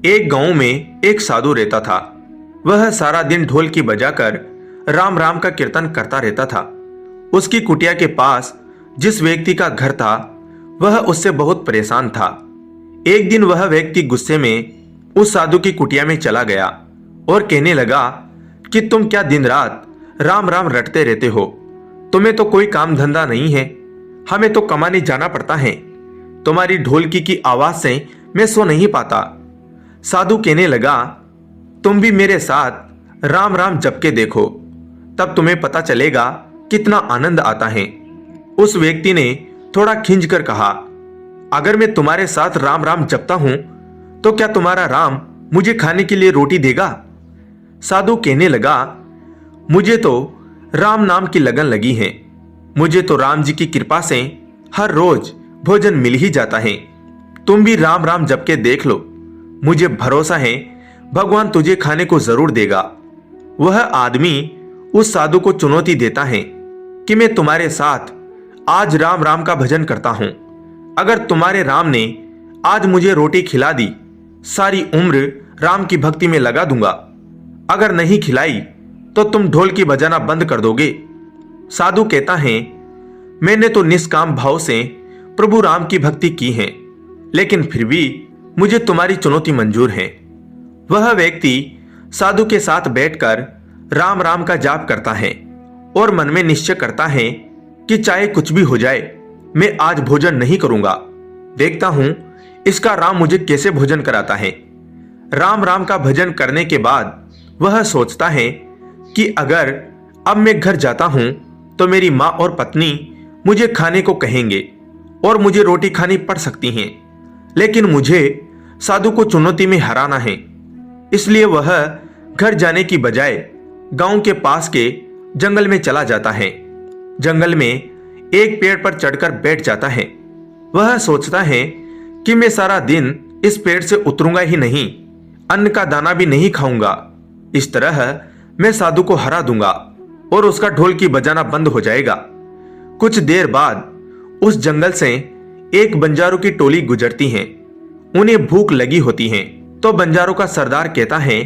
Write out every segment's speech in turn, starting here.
एक गांव में एक साधु रहता था। वह सारा दिन ढोल की बजाकर राम राम का कीर्तन करता रहता था। उसकी कुटिया के पास जिस व्यक्ति का घर था वह उससे बहुत परेशान था। एक दिन वह व्यक्ति गुस्से में उस साधु की कुटिया में चला गया और कहने लगा कि तुम क्या दिन रात राम राम रटते रहते हो? तुम्हें तो कोई काम धंधा नहीं है, हमें तो कमाने जाना पड़ता है। तुम्हारी ढोलकी की आवाज से मैं सो नहीं पाता। साधु कहने लगा, तुम भी मेरे साथ राम राम जप के देखो, तब तुम्हें पता चलेगा कितना आनंद आता है। उस व्यक्ति ने थोड़ा खिंच कर कहा, अगर मैं तुम्हारे साथ राम राम जपता हूं तो क्या तुम्हारा राम मुझे खाने के लिए रोटी देगा? साधु कहने लगा, मुझे तो राम नाम की लगन लगी है। मुझे तो राम जी की कृपा से हर रोज भोजन मिल ही जाता है। तुम भी राम राम जप के देख लो, मुझे भरोसा है भगवान तुझे खाने को जरूर देगा। वह आदमी उस साधु को चुनौती देता है कि मैं तुम्हारे साथ आज राम राम का भजन करता हूं। अगर तुम्हारे राम ने आज मुझे रोटी खिला दी, सारी उम्र राम की भक्ति में लगा दूंगा। अगर नहीं खिलाई तो तुम ढोल की बजाना बंद कर दोगे। साधु कहता है, मैंने तो निष्काम भाव से प्रभु राम की भक्ति की है, लेकिन फिर भी मुझे तुम्हारी चुनौती मंजूर है। वह व्यक्ति साधु के साथ बैठकर राम राम का जाप करता है और मन में निश्चय करता है कि चाहे कुछ भी हो जाए, मैं आज भोजन नहीं करूंगा। देखता हूं इसका राम मुझे कैसे भोजन कराता है। राम राम का भजन करने के बाद वह सोचता है कि अगर अब मैं घर जाता हूं तो मेरी माँ और पत्नी मुझे खाने को कहेंगे और मुझे रोटी खानी पड़ सकती है, लेकिन मुझे साधु को चुनौती में हराना है। इसलिए वह घर जाने की बजाय गांव के पास के जंगल में चला जाता है। जंगल में एक पेड़ पर चढ़कर बैठ जाता है। वह सोचता है कि मैं सारा दिन इस पेड़ से उतरूंगा ही नहीं, अन्न का दाना भी नहीं खाऊंगा। इस तरह मैं साधु को हरा दूंगा और उसका ढोल की बजाना बंद हो जाएगा। कुछ देर बाद उस जंगल से एक बंजारों की टोली गुजरती है। उन्हें भूख लगी होती है तो बंजारों का सरदार कहता है,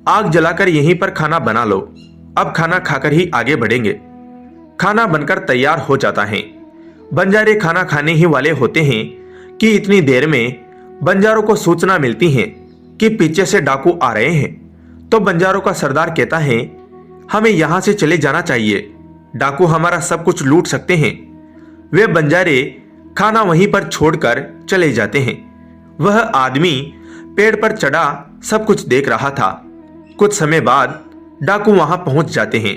आग जलाकर यहीं पर खाना बना लो, अब खाना खाकर ही आगे बढ़ेंगे। खाना बनकर तैयार हो जाता है। बंजारे खाना खाने ही वाले होते हैं कि इतनी देर में बंजारों को सूचना मिलती है कि पीछे से डाकू आ रहे हैं। तो बंजारों का सरदार कहता है, हमें यहां से चले जाना चाहिए, डाकू हमारा सब कुछ लूट सकते हैं। वे बंजारे खाना वहीं पर छोड़कर चले जाते हैं। वह आदमी पेड़ पर चढ़ा सब कुछ देख रहा था। कुछ समय बाद डाकू वहां पहुंच जाते हैं।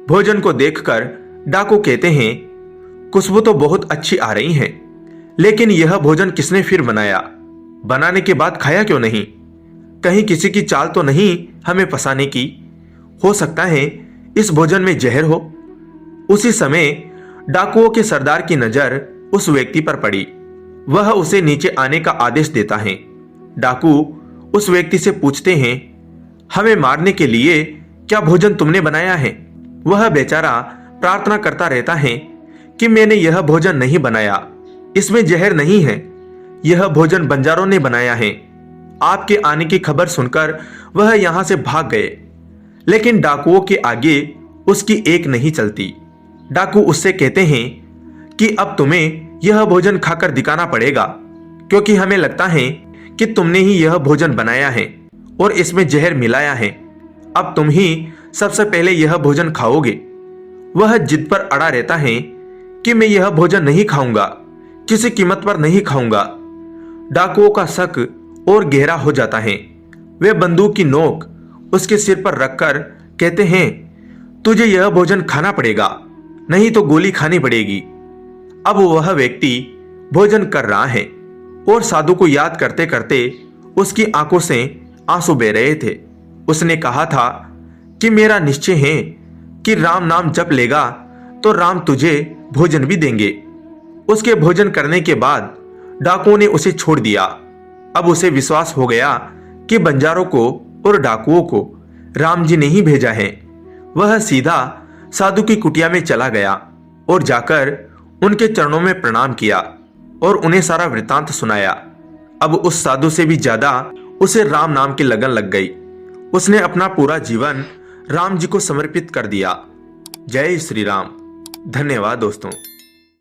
भोजन को देखकर डाकू कहते हैं, खुशबू तो बहुत अच्छी आ रही है, लेकिन यह भोजन किसने फिर बनाया? बनाने के बाद खाया क्यों नहीं? कहीं किसी की चाल तो नहीं हमें फंसाने की? हो सकता है इस भोजन में जहर हो। उसी समय डाकुओं के सरदार की नजर उस व्यक्ति पर पड़ी। वह उसे नीचे आने का आदेश देता है। डाकू उस व्यक्ति से पूछते हैं, हमें मारने के लिए क्या भोजन तुमने बनाया है? वह बेचारा प्रार्थना करता रहता है कि मैंने यह भोजन नहीं बनाया, इसमें जहर नहीं है, यह भोजन बंजारों ने बनाया है। आपके आने की खबर सुनकर वह यहां से भाग गए, लेकिन डाकुओं के आगे उसकी एक नहीं चलती। डाकू उससे कहते हैं कि अब तुम्हें यह भोजन खाकर दिखाना पड़ेगा, क्योंकि हमें लगता है कि तुमने ही यह भोजन बनाया है और इसमें जहर मिलाया है। अब तुम ही सबसे पहले यह भोजन खाओगे। वह जिद पर अड़ा रहता है कि मैं यह भोजन नहीं खाऊंगा, किसी कीमत पर नहीं खाऊंगा। डाकुओं का शक और गहरा हो जाता है। वे बंदूक की नोक उसके सिर पर रखकर कहते हैं, तुझे यह भोजन खाना पड़ेगा, नहीं तो गोली खानी पड़ेगी। अब वह व्यक्ति भोजन कर रहा है और साधु को याद करते करते उसकी आंखों से आंसू बह रहे थे। उसने कहा था कि मेरा निश्चय है कि राम नाम जप लेगा तो राम तुझे भोजन भी देंगे। उसके भोजन करने के बाद डाकुओं ने उसे छोड़ दिया। अब उसे विश्वास हो गया कि बंजारों को और डाकुओं को राम जी ने ही भेजा है। वह सीधा साधु की कुटिया में चला गया और जाकर उनके चरणों में प्रणाम किया और उन्हें सारा वृतांत सुनाया। अब उस साधु से भी ज्यादा उसे राम नाम की लगन लग गई। उसने अपना पूरा जीवन राम जी को समर्पित कर दिया। जय श्री राम। धन्यवाद दोस्तों।